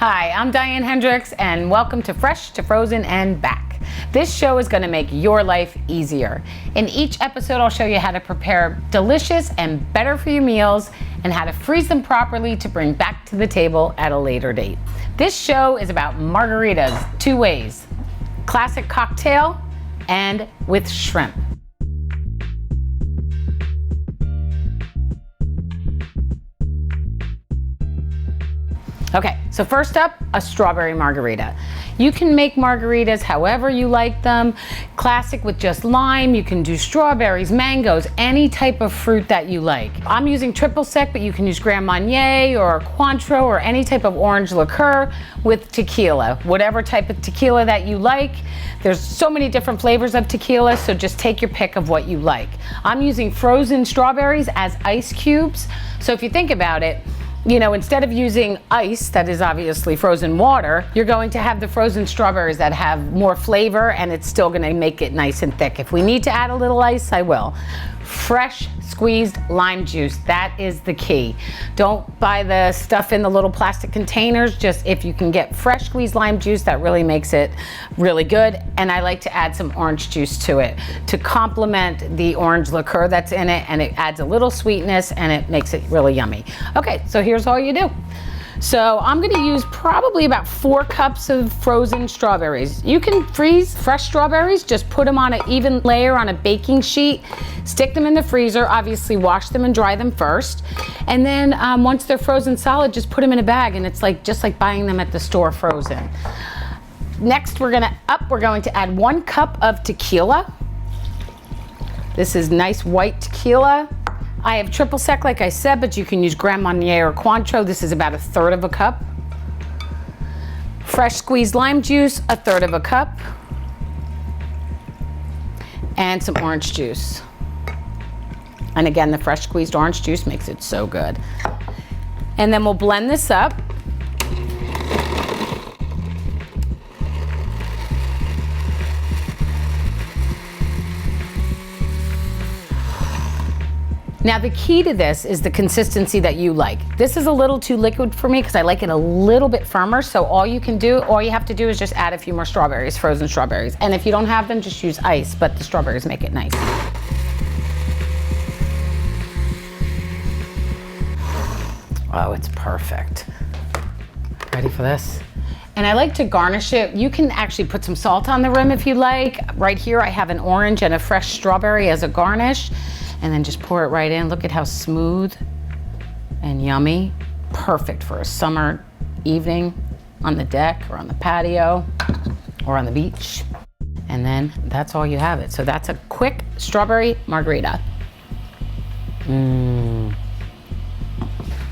Hi, I'm Diane Hendricks and welcome to Fresh to Frozen and Back. This show is going to make your life easier. In each episode, I'll show you how to prepare delicious and better for you meals and how to freeze them properly to bring back to the table at a later date. This show is about margaritas two ways, classic cocktail and with shrimp. Okay, so first up, a strawberry margarita. You can make margaritas however you like them. Classic with just lime, you can do strawberries, mangoes, any type of fruit that you like. I'm using triple sec, but you can use Grand Marnier or Cointreau or any type of orange liqueur with tequila, whatever type of tequila that you like. There's so many different flavors of tequila, so just take your pick of what you like. I'm using frozen strawberries as ice cubes. So if you think about it, you know, instead of using ice, that is obviously frozen water, you're going to have the frozen strawberries that have more flavor and it's still gonna make it nice and thick. If we need to add a little ice, I will. Fresh squeezed lime juice, that is the key. Don't buy the stuff in the little plastic containers, just if you can get fresh squeezed lime juice, that really makes it really good. And I like to add some orange juice to it to complement the orange liqueur that's in it, and it adds a little sweetness and it makes it really yummy. Okay, so here's all you do. So I'm gonna use probably about 4 cups of frozen strawberries. You can freeze fresh strawberries, just put them on an even layer on a baking sheet, stick them in the freezer, obviously wash them and dry them first. And then once they're frozen solid, just put them in a bag and it's like just like buying them at the store frozen. Next, we're going to add 1 cup of tequila. This is nice white tequila. I have triple sec, like I said, but you can use Grand Marnier or Cointreau. This is about 1/3 of a cup. Fresh squeezed lime juice, 1/3 of a cup. And some orange juice. And again, the fresh squeezed orange juice makes it so good. And then we'll blend this up. Now the key to this is the consistency that you like. This is a little too liquid for me because I like it a little bit firmer, so all you have to do is just add a few more strawberries, frozen strawberries. And if you don't have them, just use ice, but the strawberries make it nice. Oh, it's perfect. Ready for this? And I like to garnish it. You can actually put some salt on the rim if you like. Right here I have an orange and a fresh strawberry as a garnish. And then just pour it right in. Look at how smooth and yummy. Perfect for a summer evening on the deck or on the patio or on the beach. And then that's all you have it. So that's a quick strawberry margarita. Oh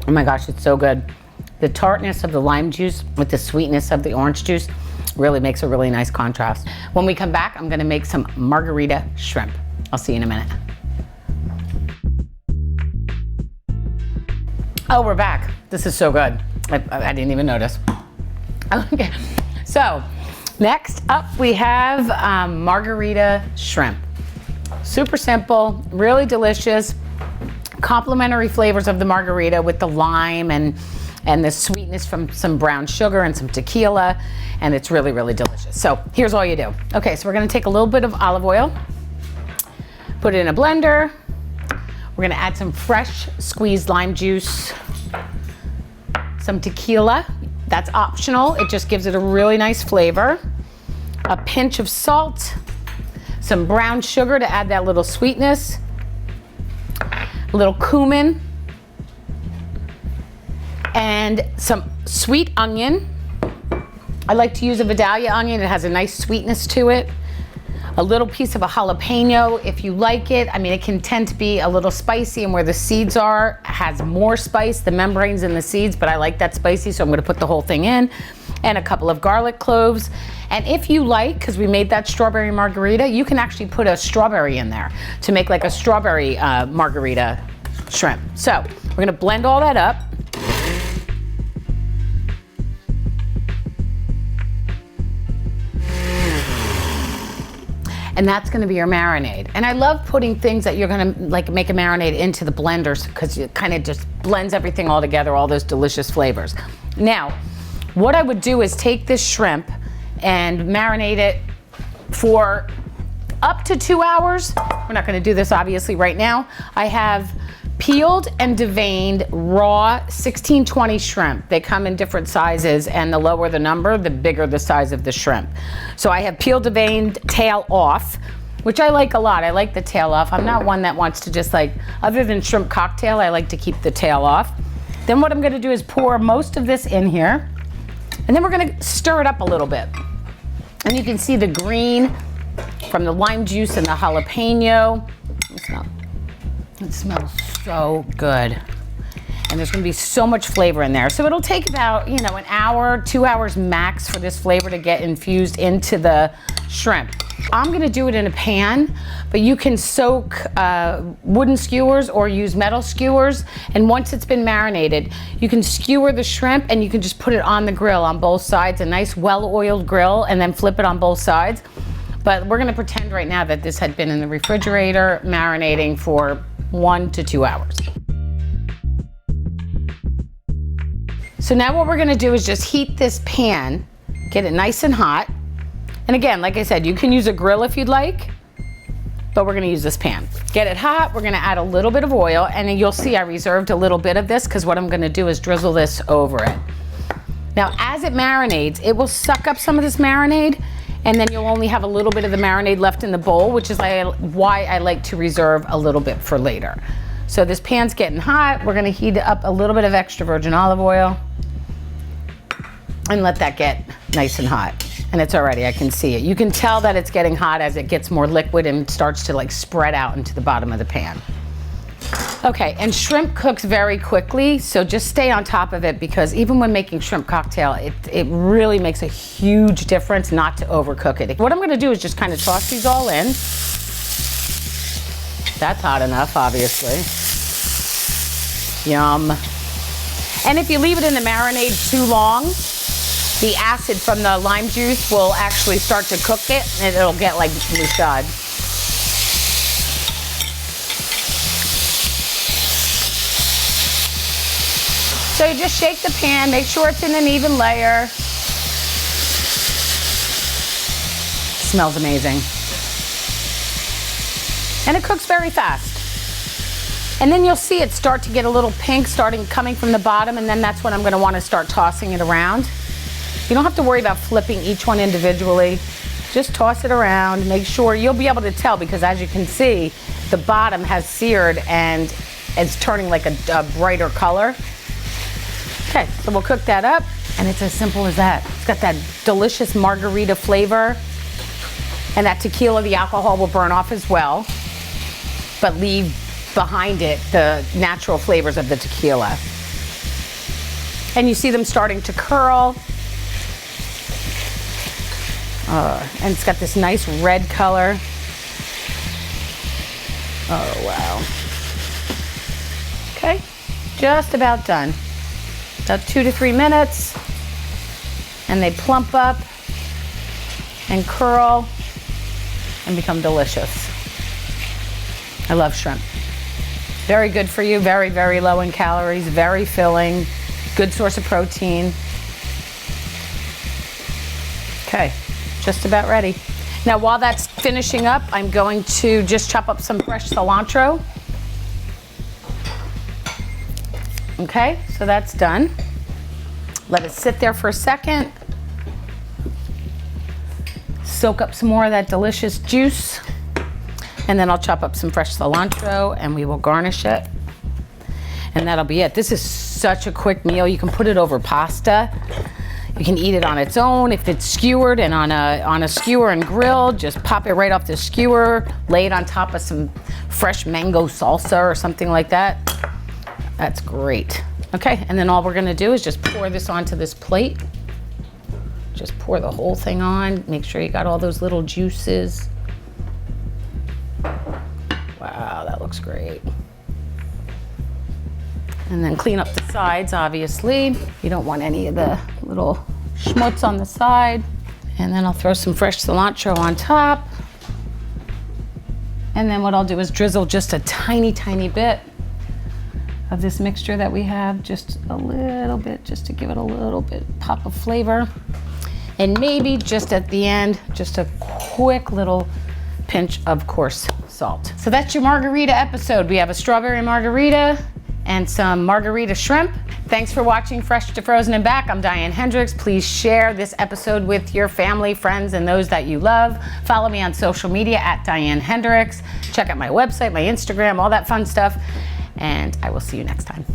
my gosh, it's so good. The tartness of the lime juice with the sweetness of the orange juice really makes a really nice contrast. When we come back, I'm gonna make some Margarita shrimp. I'll see you in a minute. Oh, we're back. This is so good. I didn't even notice. Okay, so next up we have Margarita shrimp. Super simple, really delicious, complementary flavors of the margarita with the lime and the sweetness from some brown sugar and some tequila, and it's really, really delicious. So here's all you do. Okay, so we're gonna take a little bit of olive oil, put it in a blender. We're gonna add some fresh squeezed lime juice, some tequila, that's optional, it just gives it a really nice flavor, a pinch of salt, some brown sugar to add that little sweetness, a little cumin, and some sweet onion. I like to use a Vidalia onion, it has a nice sweetness to it. A little piece of a jalapeno if you like it. I mean, it can tend to be a little spicy, and where the seeds are has more spice, the membranes and the seeds, but I like that spicy, so I'm gonna put the whole thing in. And a couple of garlic cloves. And if you like, because we made that strawberry margarita, you can actually put a strawberry in there to make like a strawberry margarita shrimp. So we're gonna blend all that up. And that's gonna be your marinade. And I love putting things that you're gonna like make a marinade into the blenders because it kind of just blends everything all together, all those delicious flavors. Now, What I would do is take this shrimp and marinate it for up to 2 hours. We're not gonna do this obviously right now. I have peeled and deveined raw 1620 shrimp. They come in different sizes, and the lower the number, the bigger the size of the shrimp. So I have peeled, deveined, tail off, which I like a lot. I like the tail off. I'm not one that wants to just like, other than shrimp cocktail, I like to keep the tail off. Then what I'm gonna do is pour most of this in here, and then we're gonna stir it up a little bit. And you can see the green from the lime juice and the jalapeno. It smells so good. And there's gonna be so much flavor in there. So it'll take about, you know, an hour, 2 hours max for this flavor to get infused into the shrimp. I'm gonna do it in a pan, but you can soak wooden skewers or use metal skewers. And once it's been marinated, you can skewer the shrimp and you can just put it on the grill on both sides, a nice well-oiled grill, and then flip it on both sides. But we're gonna pretend right now that this had been in the refrigerator marinating for 1 to 2 hours. So now what we're gonna do is just heat this pan, get it nice and hot. And again, like I said, you can use a grill if you'd like, but we're gonna use this pan. Get it hot, we're gonna add a little bit of oil, and then you'll see I reserved a little bit of this because what I'm gonna do is drizzle this over it. Now, as it marinates, it will suck up some of this marinade, and then you'll only have a little bit of the marinade left in the bowl, which is why I like to reserve a little bit for later. So this pan's getting hot. We're gonna heat up a little bit of extra virgin olive oil and let that get nice and hot. And it's already, I can see it. You can tell that it's getting hot as it gets more liquid and starts to like spread out into the bottom of the pan. Okay, and shrimp cooks very quickly, so just stay on top of it because even when making shrimp cocktail, it really makes a huge difference not to overcook it. What I'm gonna do is just kind of toss these all in. That's hot enough, obviously. Yum. And if you leave it in the marinade too long, the acid from the lime juice will actually start to cook it and it'll get like moussade. So you just shake the pan, make sure it's in an even layer. Smells amazing. And it cooks very fast. And then you'll see it start to get a little pink coming from the bottom, and then that's when I'm gonna wanna start tossing it around. You don't have to worry about flipping each one individually. Just toss it around, make sure, you'll be able to tell because as you can see, the bottom has seared and it's turning like a brighter color. Okay, so we'll cook that up and it's as simple as that. It's got that delicious margarita flavor and that tequila, the alcohol will burn off as well, but leave behind it the natural flavors of the tequila. And you see them starting to curl. And it's got this nice red color. Oh, wow. Okay, just about done. About 2 to 3 minutes. And they plump up and curl and become delicious. I love shrimp. Very good for you, very, very low in calories, very filling, good source of protein. Okay, just about ready. Now while that's finishing up, I'm going to just chop up some fresh cilantro. Okay, so that's done. Let it sit there for a second. Soak up some more of that delicious juice. And then I'll chop up some fresh cilantro and we will garnish it. And that'll be it. This is such a quick meal. You can put it over pasta. You can eat it on its own. If it's skewered and on a skewer and grilled, just pop it right off the skewer, lay it on top of some fresh mango salsa or something like that. That's great. Okay, and then all we're gonna do is just pour this onto this plate. Just pour the whole thing on. Make sure you got all those little juices. Wow, that looks great. And then clean up the sides, obviously. You don't want any of the little schmutz on the side. And then I'll throw some fresh cilantro on top. And then what I'll do is drizzle just a tiny, tiny bit of this mixture that we have, just a little bit, just to give it a little bit pop of flavor. And maybe just at the end, just a quick little pinch of coarse salt. So that's your margarita episode. We have a strawberry margarita and some Margarita shrimp. Thanks for watching Fresh to Frozen and Back. I'm Diane Hendricks. Please share this episode with your family, friends, and those that you love. Follow me on social media at Diane Hendricks. Check out my website, my Instagram, all that fun stuff. And I will see you next time.